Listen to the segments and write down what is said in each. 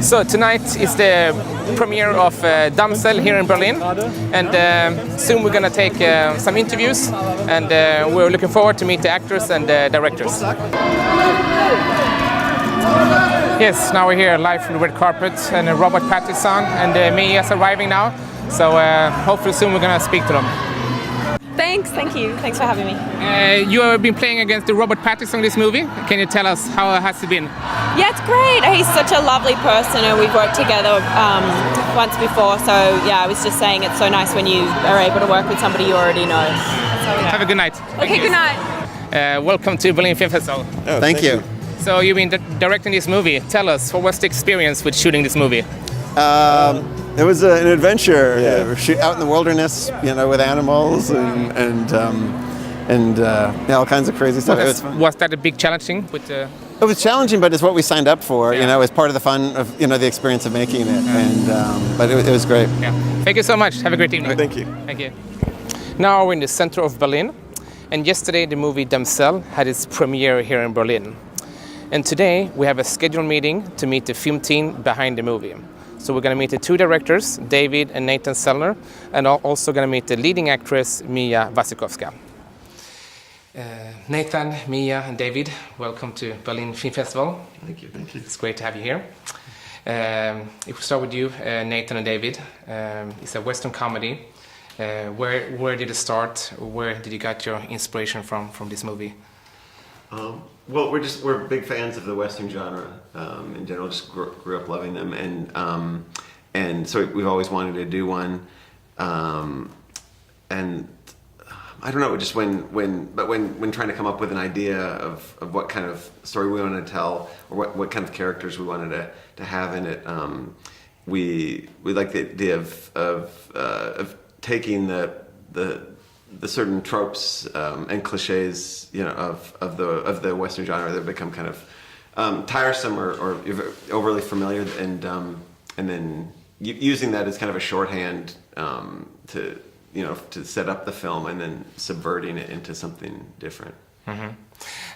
So tonight is the premiere of Damsel here in Berlin, and soon we're gonna take some interviews, and we're looking forward to meet the actors and the directors. Yes, now we're here live from the red carpet, and Robert Pattinson and Mia's arriving now, so hopefully soon we're gonna speak to them. Thank you. Thanks for having me. You have been playing against the Robert Pattinson in this movie. Can you tell us how has it been? Yeah, it's great. He's such a lovely person, and we've worked together once before. So yeah, I was just saying it's so nice when you are able to work with somebody you already know. So, yeah. Have a good night. Okay, good night. Welcome to Berlin Film Festival. Oh, thank you. So you've been directing this movie. Tell us, what was the experience with shooting this movie? It was an adventure. Out in the wilderness, with animals and all kinds of crazy stuff. Was that a big challenging with the? It was challenging, but it's what we signed up for. It was part of the fun of the experience of making it, but it was great. Yeah. Thank you so much. Have a great evening. Thank you. Thank you. Now we're in the center of Berlin, and yesterday the movie Damsel had its premiere here in Berlin, and today we have a scheduled meeting to meet the film team behind the movie. So we're going to meet the two directors, David and Nathan Sellner, and also going to meet the leading actress, Mia Wasikowska. Nathan, Mia, and David, welcome to Berlin Film Festival. Thank you. It's great to have you here. If we start with you, Nathan and David, it's a Western comedy. Where did it start? Where did you get your inspiration from this movie? Well, we're big fans of the Western genre in general. Just grew up loving them, and so we've always wanted to do one. And I don't know, just when trying to come up with an idea of what kind of story we wanted to tell, or what kind of characters we wanted to have in it, we like the idea of taking the certain tropes and cliches, of the Western genre that become kind of tiresome or overly familiar, and then using that as kind of a shorthand to set up the film, and then subverting it into something different. Mm-hmm.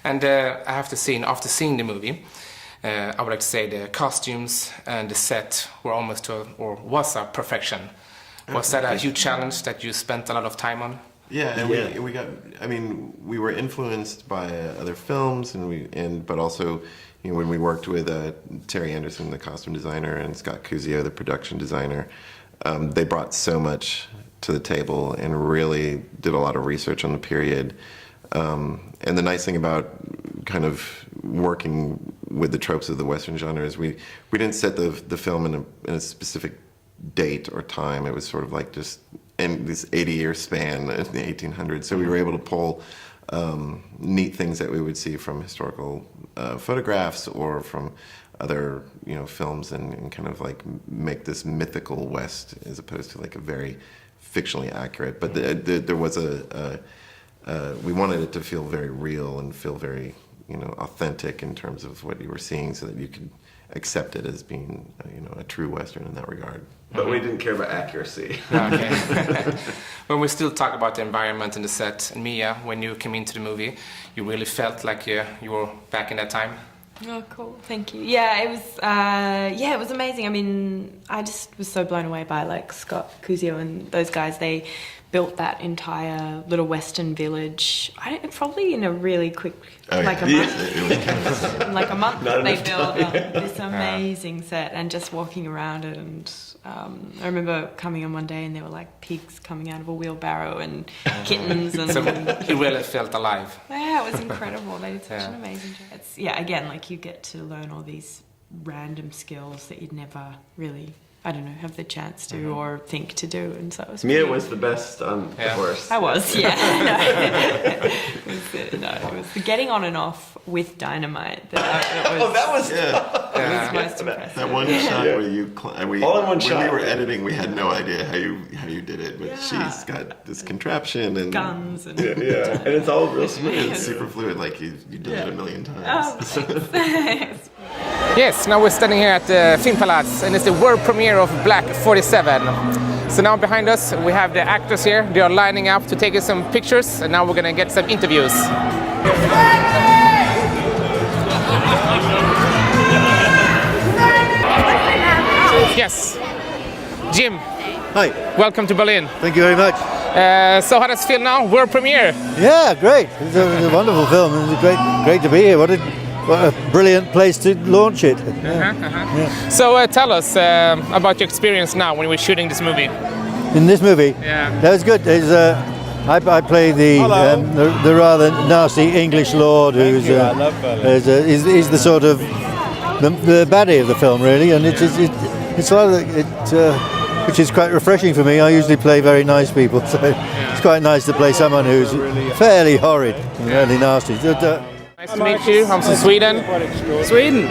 And I have to say, after seeing the movie, I would like to say the costumes and the set were was a perfection. Was that a huge challenge that you spent a lot of time on? Yeah, and we were influenced by other films, but also, when we worked with Terry Anderson, the costume designer, and Scott Cuzio, the production designer, they brought so much to the table and really did a lot of research on the period. And the nice thing about kind of working with the tropes of the Western genre is we didn't set the film in a specific date or time. It was sort of like just in this 80-year span in the 1800s. So we were able to pull neat things that we would see from historical photographs or from other films, and kind of like make this mythical West as opposed to like a very fictionally accurate. But there was we wanted it to feel very real and feel very authentic in terms of what you were seeing, so that you could accept it as being a true Western in that regard. But we didn't care about accuracy. Okay. When we still talk about the environment and the set, and Mia, when you came into the movie, you really felt like you were back in that time? Oh, cool. Thank you. Yeah, it was amazing. I mean, I just was so blown away by like Scott Cuzio and those guys. They built that entire little Western village. Probably in a really quick, a month. In like a month, they built this amazing set, and just walking around it. And I remember coming in one day, and there were like pigs coming out of a wheelbarrow and kittens, and so you really felt alive. Yeah, it was incredible. They did such an amazing job. It's again, like you get to learn all these random skills that you'd never really, have the chance to or think to do, and so it was. Mia was the best on the horse. I was, yeah. It was the getting on and off with dynamite. That was most impressive. That one shot where all in one when shot. we were editing, we had no idea how you did it, but she's got this contraption and guns and and it's all real smooth. It's super fluid, like you did it a million times. Thanks. Yes, now we're standing here at the Film Palace, and it's the world premiere of Black 47. So now behind us we have the actors here. They are lining up to take us some pictures, and now we're gonna get some interviews. Yes. Jim, Hi, welcome to Berlin. thank you very much. So how does it feel now? World premiere. Yeah, great. It's a wonderful film, and it's great to be here. What a brilliant place to launch it. So tell us about your experience now when you were shooting this movie. In this movie, Yeah. that was good. I play the rather nasty English lord who's he's the sort of the baddie of the film, really, and it's rather which is quite refreshing for me. I usually play very nice people, so it's quite nice to play someone who's fairly horrid and really nasty. Nice to meet you. I'm from Sweden.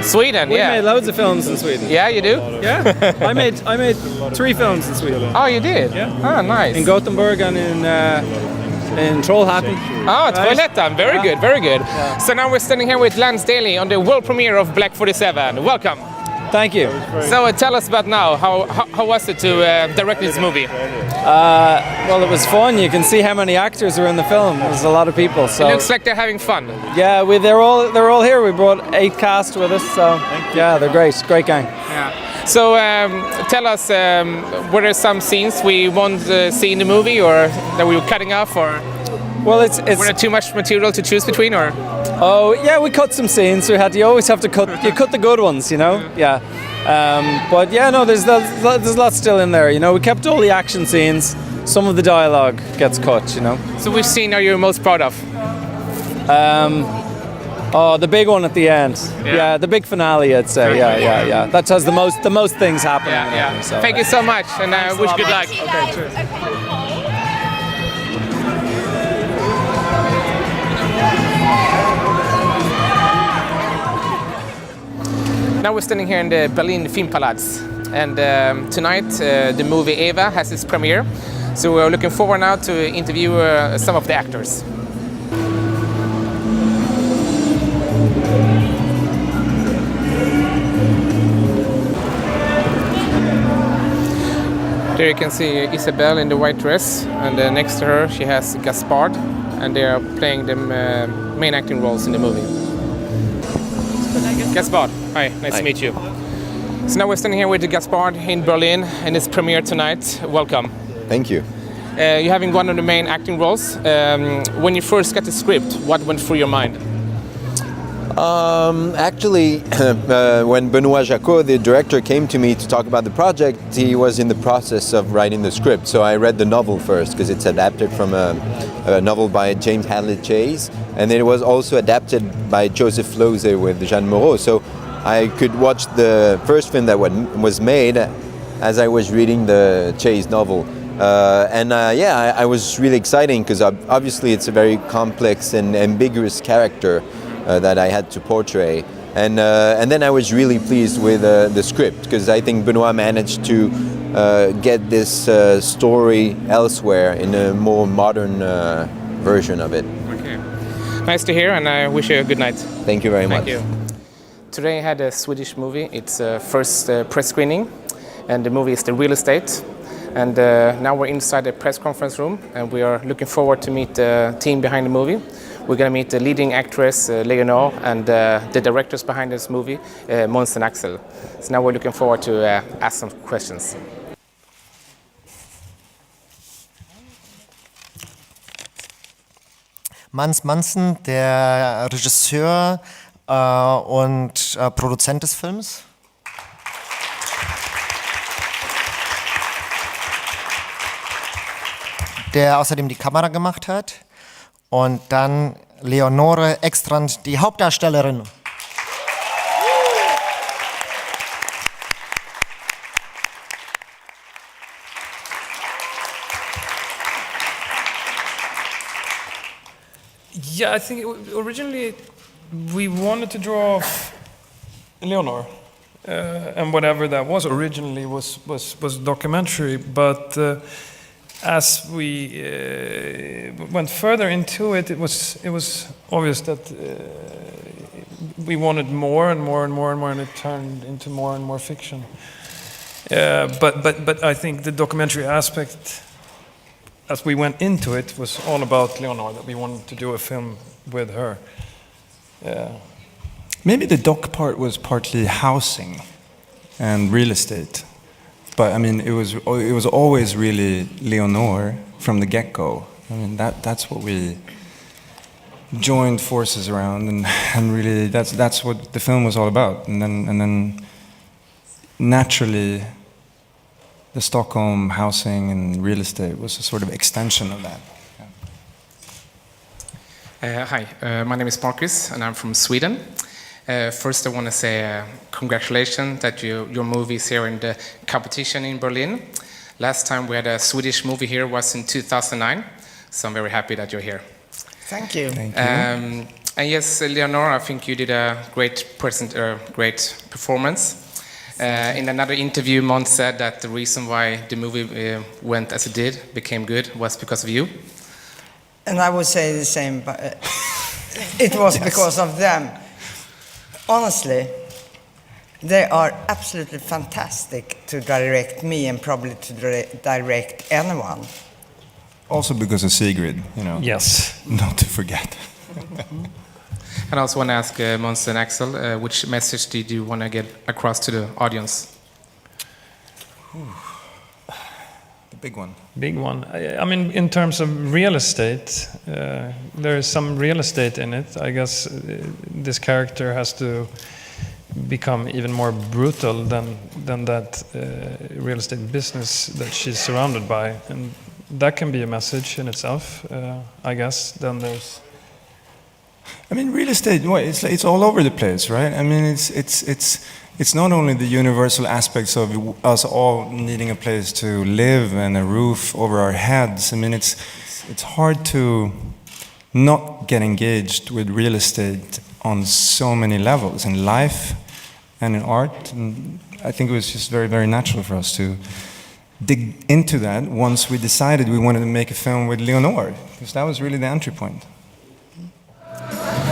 Sweden, We yeah. made loads of films in Sweden. Yeah, you do? Yeah, I made 3 films in Sweden. Oh, you did? Yeah. Oh, nice. In Gothenburg and in Trollhättan. Oh, Trollhättan. Very good, very good. So now we're standing here with Lance Daly on the world premiere of Black 47. Welcome. Thank you. So tell us about now. How was it to direct this movie? Well, it was fun. You can see how many actors are in the film. There's a lot of people. So It looks like they're having fun. yeah, they're all here. We brought 8 cast with us. So yeah, they're great gang. Yeah. So tell us, were there some scenes we won't see in the movie, or that we were cutting off, or Well, were there too much material to choose between, or? oh yeah, we cut some scenes. You always have to cut. You cut the good ones, you know. Yeah. But yeah, no, there's lots still in there. You know, we kept all the action scenes. Some of the dialogue gets cut. You know. So which scene are you most proud of? Oh, the big one at the end. Yeah. Yeah, the big finale, I'd say. Yeah. That has the most things happening. Yeah. So. Thank you so much, and I wish good luck. Okay, cheers. Now we're standing here in the Berlin Filmpalaz, and tonight the movie Eva has its premiere. So we're looking forward now to interview some of the actors. There you can see Isabelle in the white dress, and next to her she has Gaspard, and they are playing the main acting roles in the movie. Gaspard, hi, nice to meet you. So now we're standing here with Gaspard in Berlin, and it's premiere tonight. Welcome. Thank you. You're having one of the main acting roles. When you first got the script, what went through your mind? Actually, when Benoît Jacot, the director, came to me to talk about the project, he was in the process of writing the script. So I read the novel first because it's adapted from a novel by James Hadley Chase, and then it was also adapted by Joseph Losey with Jeanne Moreau. So I could watch the first film that was made as I was reading the Chase novel. I was really exciting because obviously it's a very complex and ambiguous character that I had to portray, and then I was really pleased with the script because I think Benoît managed to get this story elsewhere in a more modern version of it. Okay. Nice to hear, and I wish you a good night. Thank you very much. Thank you. Today I had a Swedish movie. It's first press screening, and the movie is The Real Estate. And now we're inside the press conference room, and we are looking forward to meet the team behind the movie. We're going to meet the leading actress, Leonor, and the directors behind this movie, Måns and Axel. So now we're looking forward to ask some questions. Mans Manson, der Regisseur und Produzent des Films. Der außerdem die Kamera gemacht hat. Und dann Leonore Ekstrand, die Hauptdarstellerin. Yeah, I think originally we wanted to draw Leonor, and whatever that was originally was documentary. But as we went further into it, it was obvious that we wanted more and more and more and more, and it turned into more and more fiction. But I think the documentary aspect, as we went into it, was all about Leonor, that we wanted to do a film with her. Maybe the doc part was partly housing and real estate. But I mean, it was always really Leonore from the get-go. I mean, that's what we joined forces around, and really that's what the film was all about. And then naturally, the Stockholm housing and real estate was a sort of extension of that. Hi, my name is Marcus, and I'm from Sweden. First, I want to say congratulations that your movie is here in the competition in Berlin. Last time we had a Swedish movie here was in 2009, so I'm very happy that you're here. Thank you. Thank you. And yes, Leonore, I think you did a great performance. In another interview, Måns said that the reason why the movie went as it did, became good, was because of you. And I would say the same, but it was because of them. Honestly, they are absolutely fantastic to direct me and probably to direct anyone. Also because of Sigrid, you know. Yes. Not to forget. And I also want to ask Måns and Axel, which message did you want to get across to the audience? The big one. Big one. I mean, in terms of real estate, there is some real estate in it. I guess this character has to become even more brutal than that real estate business that she's surrounded by, and that can be a message in itself, I guess. Then there's. I mean, real estate. It's all over the place, right? I mean, it's not only the universal aspects of us all needing a place to live and a roof over our heads. I mean, it's hard to not get engaged with real estate on so many levels in life and in art. And I think it was just very, very natural for us to dig into that once we decided we wanted to make a film with Leonore, because that was really the entry point.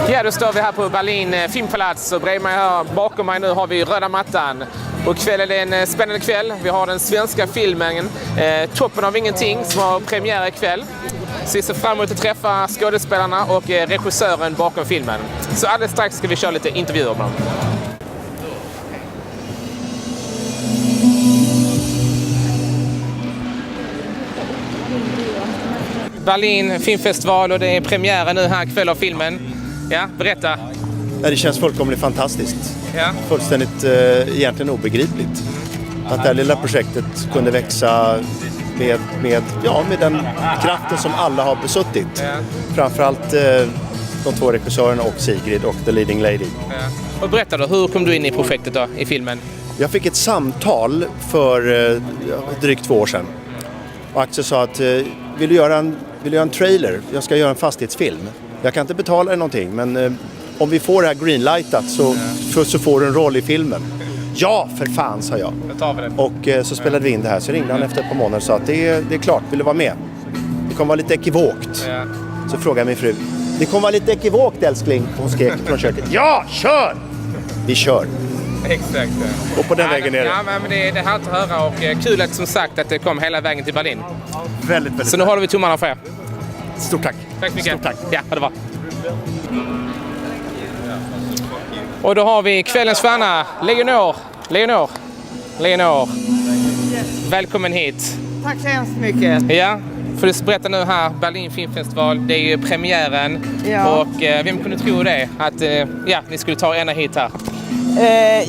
Ja, då står vi här på Berlin filmpalats och bredvid mig här bakom mig nu har vi röda mattan. Och kvällen är en spännande kväll. Vi har den svenska filmen Toppen av ingenting som har premiär ikväll. Så vi ser fram emot att träffa skådespelarna och regissören bakom filmen. Så alldeles strax ska vi köra lite intervjuer med dem. Berlin filmfestival och det är premiären nu här kväll av filmen. Ja, berätta. Det känns fullkomligt fantastiskt. Ja. Fullständigt egentligen obegripligt. Att det här lilla projektet kunde växa med den kraften som alla har besuttit. Ja. Framförallt de två regissörerna och Sigrid och The Leading Lady. Ja. Och berätta då, hur kom du in i projektet då, i filmen? Jag fick ett samtal för drygt 2 år sedan. Och Axel sa att vill du göra en trailer? Jag ska göra en fastighetsfilm. Jag kan inte betala dig någonting, men om vi får det här greenlightat så får du en roll i filmen. Ja, för fan, sa jag. Och så spelade vi in det här. Så ringde han efter ett par månader och sa att det är klart, vill du vara med? Det kommer vara lite ekivokt. Så frågade min fru, det kommer vara lite ekivokt, älskling. Hon skrek från köket, ja, kör! Vi kör. Exakt. Och på den vägen är det. Ja, men det är härligt att höra och kul att, som sagt, att det kom hela vägen till Berlin. Väldigt. Så nu håller vi tummarna för er. Stort tack. Tack mycket. Stort tack. Ja, ha det bra. Och då har vi kvällens stjärna, Leonore. Välkommen hit. Tack så hemskt mycket. Ja, för du berätta nu här, Berlin filmfestival, det är ju premiären. Ja. Och vem kunde tro det, att ni skulle ta ena hit här?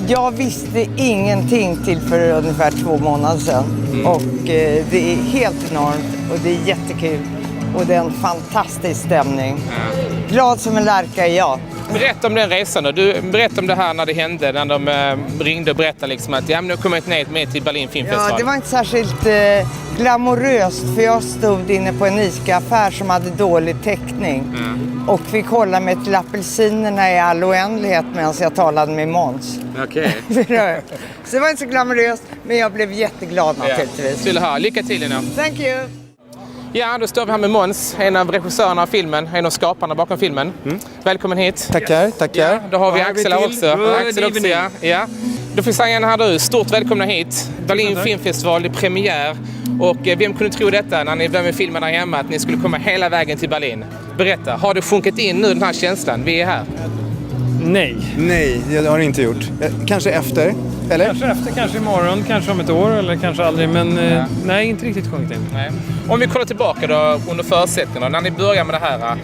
Jag visste ingenting till för ungefär 2 månader sedan. Och det är helt enormt och det är jättekul. Och det är en fantastisk stämning. Glad som en lärka är jag. Berätta om den resan då. Berätta om det här när det hände, när de ringde och berättade liksom att nu kommer jag med till Berlin filmfestival. Ja, det var inte särskilt glamoröst, för jag stod inne på en ICA-affär som hade dålig täckning. Och fick hålla mig till apelsinerna i all oändlighet medan jag talade med Måns. Okej. Så det var inte så glamoröst, men jag blev jätteglad naturligtvis. Till här. Lycka till, Lina. Thank you. Ja, då står vi här med Måns, en av regissörerna av filmen, en av skaparna bakom filmen. Välkommen hit. Tackar. Ja, då har vi Axel också. Ja. Då får jag säga här du, stort välkomna hit. Berlin filmfestival, det är premiär. Och vem kunde tro detta när ni började med filmen där hemma, att ni skulle komma hela vägen till Berlin? Berätta, har det funkat in nu den här känslan? Vi är här. Nej, det har det inte gjort. Kanske efter. Eller? Kanske efter, kanske imorgon, kanske om ett år eller kanske aldrig. Men nej, inte riktigt sjungit in. Nej. Om vi kollar tillbaka då under förutsättningarna, när ni började med det här,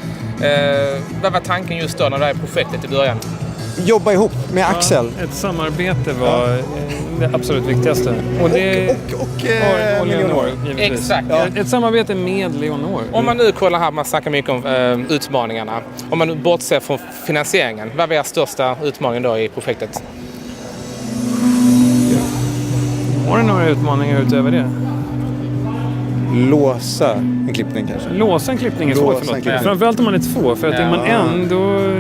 vad var tanken just då när det här projektet i början? Jobba ihop med Axel. Ett samarbete var det absolut viktigaste. Och Leonor, givetvis. Exakt. Ja. Ett samarbete med Leonor. Om man nu kollar här, man snackar mycket om utmaningarna. Om man nu bortser från finansieringen, vad var er största utmaning då i projektet? Var det några utmaningar utöver det? Låsa en klippning kanske. Låsa en klippning är svårt för något. Framförallt om man är två. För att är man en, då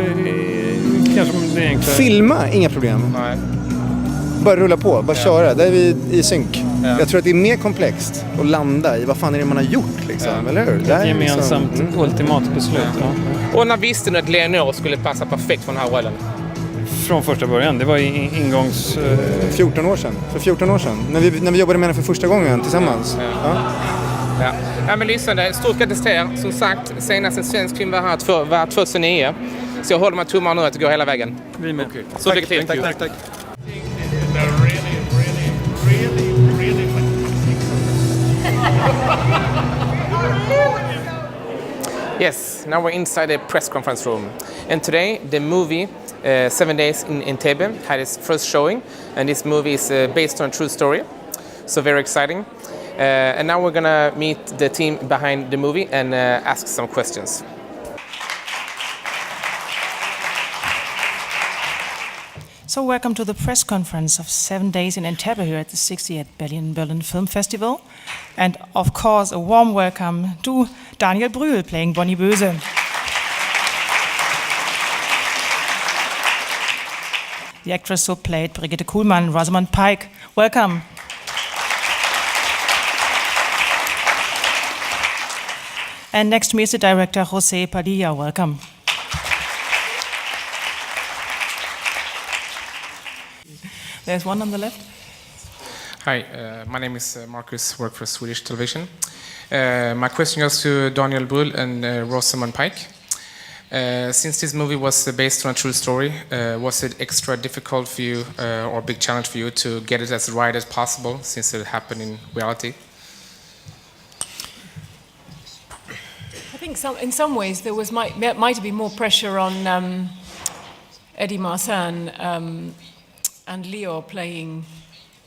kanske det är enklare. Filma, inga problem. Nej. Bara rulla på, bara köra. Där är vi i synk. Jag tror att det är mer komplext att landa i vad fan är det man har gjort liksom, eller hur? Ett gemensamt ultimat beslut. Och när visste ni att Leonor skulle passa perfekt för den här rollen? Från första början. Det var ingångs... 14 år sedan. För 14 år sedan. När vi jobbade med henne för första gången tillsammans. Ja, men lyssnande, stort grattis till er. Som sagt, senast en svensk film var här var 2009. Så jag håller med tummarna nu att det går hela vägen. Vi med. Okay. Så lycka till. Tack. Yes, now we're inside the press conference room. And today, the movie 7 Days in Entebbe had its first showing. And this movie is based on a true story. So very exciting. And now we're gonna meet the team behind the movie and ask some questions. So welcome to the press conference of 7 Days in Entebbe here at the 60th Berlin Film Festival. And of course a warm welcome to Daniel Brühl playing Bonnie Böse. The actress who played Brigitte Kuhlmann, Rosamund Pike. Welcome. And next to me is the director José Padilla. Welcome. There's one on the left. Hi, my name is Marcus, work for Swedish television. My question goes to Daniel Brühl and Rosamund Pike. Since this movie was based on a true story, was it extra difficult for you or a big challenge for you to get it as right as possible since it happened in reality? I think in some ways there might have been more pressure on Eddie Marsan and Leo playing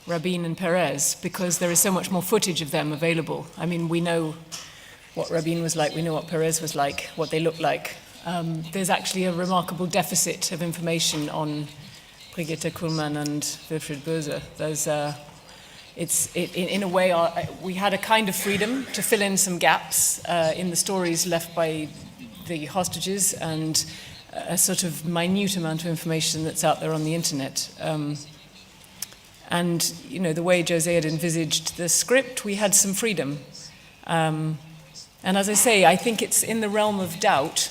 Rabin and Perez because there is so much more footage of them available. I mean, we know what Rabin was like, we know what Perez was like, what they looked like. There's actually a remarkable deficit of information on Brigitte Kuhlmann and Wilfried Böse. In a way, we had a kind of freedom to fill in some gaps in the stories left by the hostages and a sort of minute amount of information that's out there on the internet. And, you know, the way José had envisaged the script, we had some freedom. And as I say, I think it's in the realm of doubt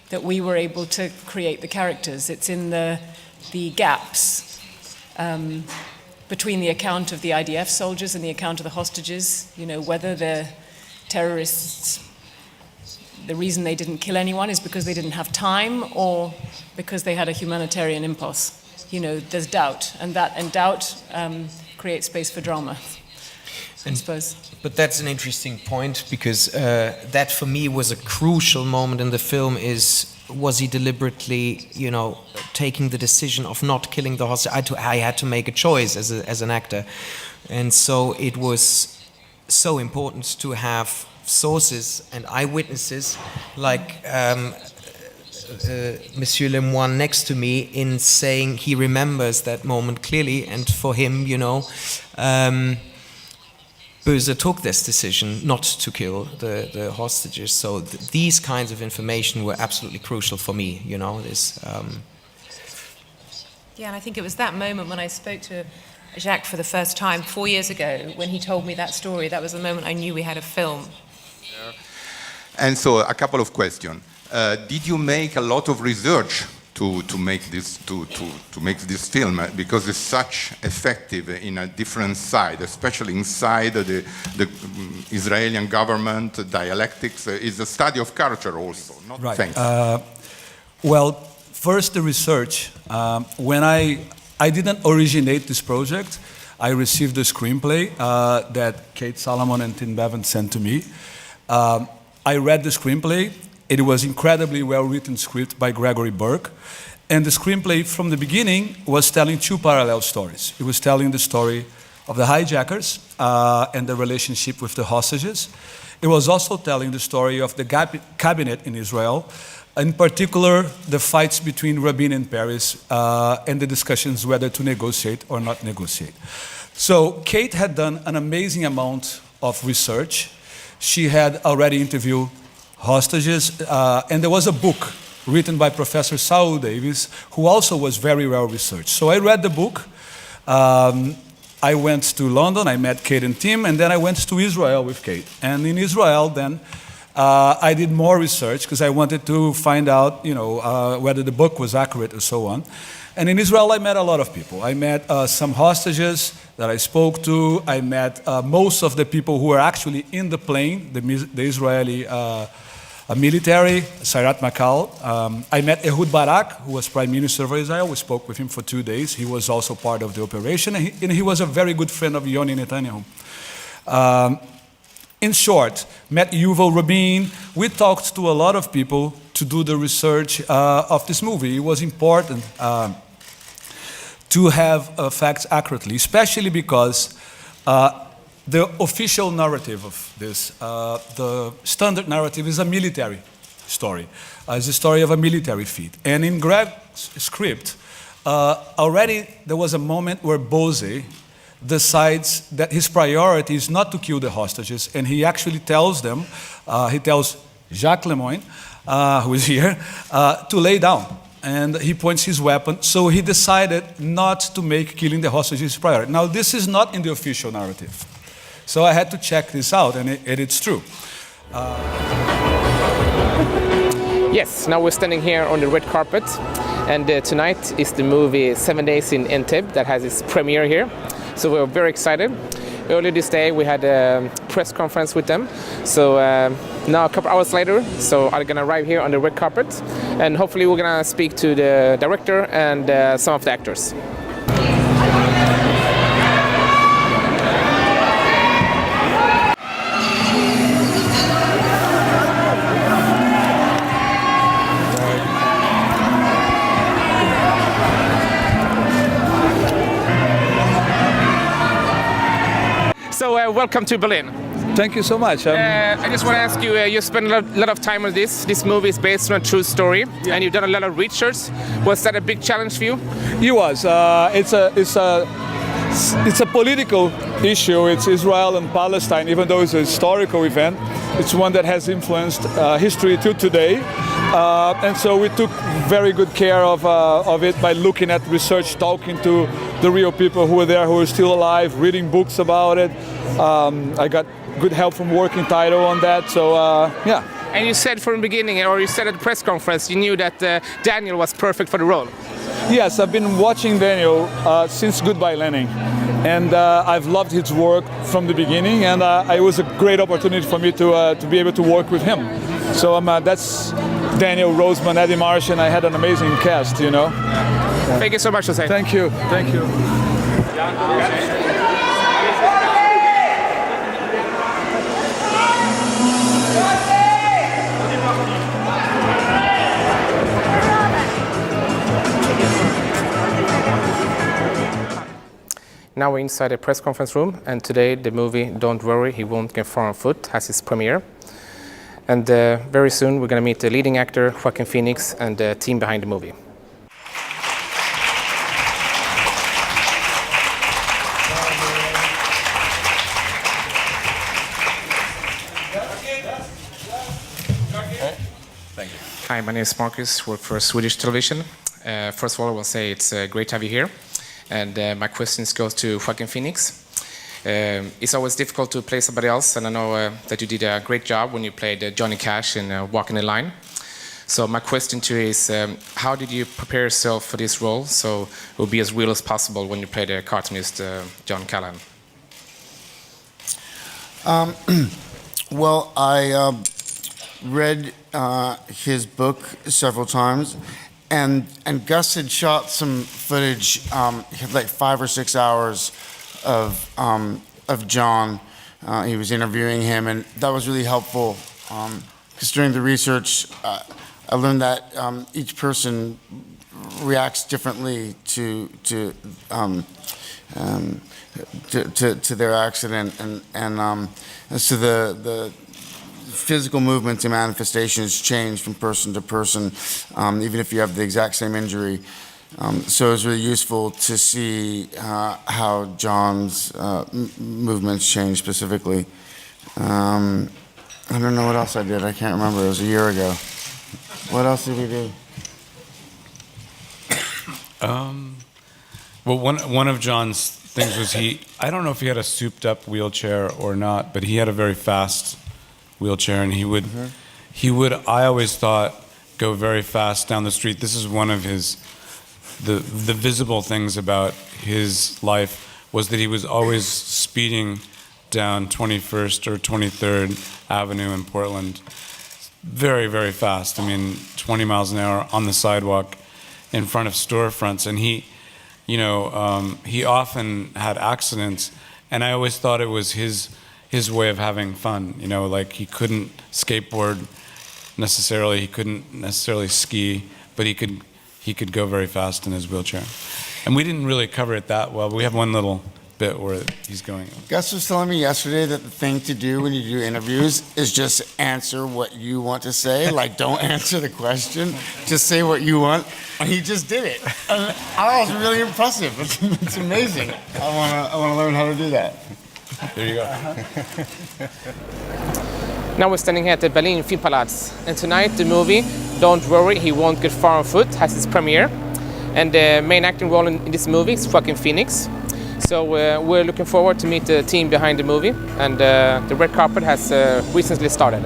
that we were able to create the characters. It's in the gaps between the account of the IDF soldiers and the account of the hostages, you know, whether the terrorists, the reason they didn't kill anyone is because they didn't have time or because they had a humanitarian impulse. You know, there's doubt, and doubt creates space for drama, I suppose. But that's an interesting point because that for me was a crucial moment in the film was he deliberately, you know, taking the decision of not killing the hostage? I had to make a choice as an actor. And so it was so important to have sources and eyewitnesses like Monsieur Lemoine next to me in saying he remembers that moment clearly, and for him, you know, Böse took this decision not to kill the hostages. So these kinds of information were absolutely crucial for me, you know. Yeah, and I think it was that moment when I spoke to Jacques for the first time 4 years ago, when he told me that story. That was the moment I knew we had a film. And so a couple of questions. Did you make a lot of research to make this film, because it's such effective in a different side, especially inside the Israeli government dialectics? Is a study of culture also, not? Right. Thanks. Well, first the research. When I I didn't originate this project. I received the screenplay that Kate Solomon and Tim Bevan sent to me. I read the screenplay. It was incredibly well-written script by Gregory Burke. And the screenplay from the beginning was telling two parallel stories. It was telling the story of the hijackers and the relationship with the hostages. It was also telling the story of the cabinet in Israel, in particular the fights between Rabin and Peres and the discussions whether to negotiate or not negotiate. So Kate had done an amazing amount of research. She had already interviewed hostages, and there was a book written by Professor Saul Davis, who also was very well researched. So I read the book. I went to London, I met Kate and Tim, and then I went to Israel with Kate. And in Israel, then, I did more research because I wanted to find out, whether the book was accurate or so on. And in Israel, I met a lot of people. I met some hostages that I spoke to. I met most of the people who were actually in the plane, the Israeli military, Sayrat Makal. I met Ehud Barak, who was Prime Minister of Israel. We spoke with him for 2 days. He was also part of the operation, and he was a very good friend of Yoni Netanyahu. In short, met Yuval Rabin. We talked to a lot of people to do the research of this movie. It was important to have facts accurately, especially because the official narrative of this, the standard narrative, is a military story. It's a story of a military feat. And in Greg's script, already there was a moment where Bose decides that his priority is not to kill the hostages, and he actually tells them, he tells Jacques Lemoyne, who is here, to lay down. And he points his weapon. So he decided not to make killing the hostages his priority. Now, this is not in the official narrative. So I had to check this out, and it's true. Yes, now we're standing here on the red carpet, and tonight is the movie 7 Days in Entebbe that has its premiere here. So we're very excited. Earlier this day we had a press conference with them. So now a couple hours later, so I'm gonna arrive here on the red carpet, and hopefully we're gonna speak to the director and some of the actors. So welcome to Berlin. Thank you so much. I just want to ask you, you spent a lot of time on this. This movie is based on a true story, and you've done a lot of research. Was that a big challenge for you? It was. It's a political issue. It's Israel and Palestine, even though it's a historical event. It's one that has influenced history till today. And so we took very good care of it by looking at research, talking to the real people who were there, who are still alive, reading books about it. I got good help from Working Title on that, so yeah. And you said from the beginning, or you said at the press conference, you knew that Daniel was perfect for the role. Yes, I've been watching Daniel since Goodbye Lenin, and I've loved his work from the beginning, and it was a great opportunity for me to be able to work with him. So that's Daniel, Roseman, Eddie Marsh, and I had an amazing cast, you know. Yeah. Thank you so much, Jose. Thank you. Thank you. Now we're inside a press conference room, and today the movie Don't Worry, He Won't Get Far on Foot has its premiere. And very soon we're going to meet the leading actor, Joaquin Phoenix, and the team behind the movie. Thank you. Hi, my name is Marcus, work for Swedish television. First of all, I will say it's great to have you here. And my questions go to Joaquin Phoenix. It's always difficult to play somebody else, and I know that you did a great job when you played Johnny Cash in Walking the Line. So my question to you is, how did you prepare yourself for this role so it will be as real as possible when you play the cartoonist John Callan? Well, I read his book several times, and Gus had shot some footage. He had like 5 or 6 hours of John. He was interviewing him, and that was really helpful. Because during the research, I learned that each person reacts differently to their accident, and so the physical movements and manifestations change from person to person, even if you have the exact same injury. So it was really useful to see how John's movements changed specifically. I don't know what else I did. I can't remember. It was a year ago. What else did we do? Well, one of John's things was I don't know if he had a souped up wheelchair or not, but he had a very fast wheelchair, and he would, I always thought, go very fast down the street. This is one of the visible things about his life, was that he was always speeding down 21st or 23rd Avenue in Portland very, very fast. I mean, 20 miles an hour on the sidewalk in front of storefronts. And he often had accidents, and I always thought it was his way of having fun. Like he couldn't skateboard necessarily, he couldn't necessarily ski, but he could go very fast in his wheelchair. And we didn't really cover it that well. We have one little bit where he's going. Gus was telling me yesterday that the thing to do when you do interviews is just answer what you want to say. Like, don't answer the question, just say what you want. And he just did it. And I was really impressive. It's amazing. I want to learn how to do that. There you go. Now we're standing here at the Berlin Filmpalaz, and tonight the movie Don't Worry, He Won't Get Far on Foot has its premiere, and the main acting role in this movie is Joaquin Phoenix. So we're looking forward to meet the team behind the movie, and the red carpet has recently started.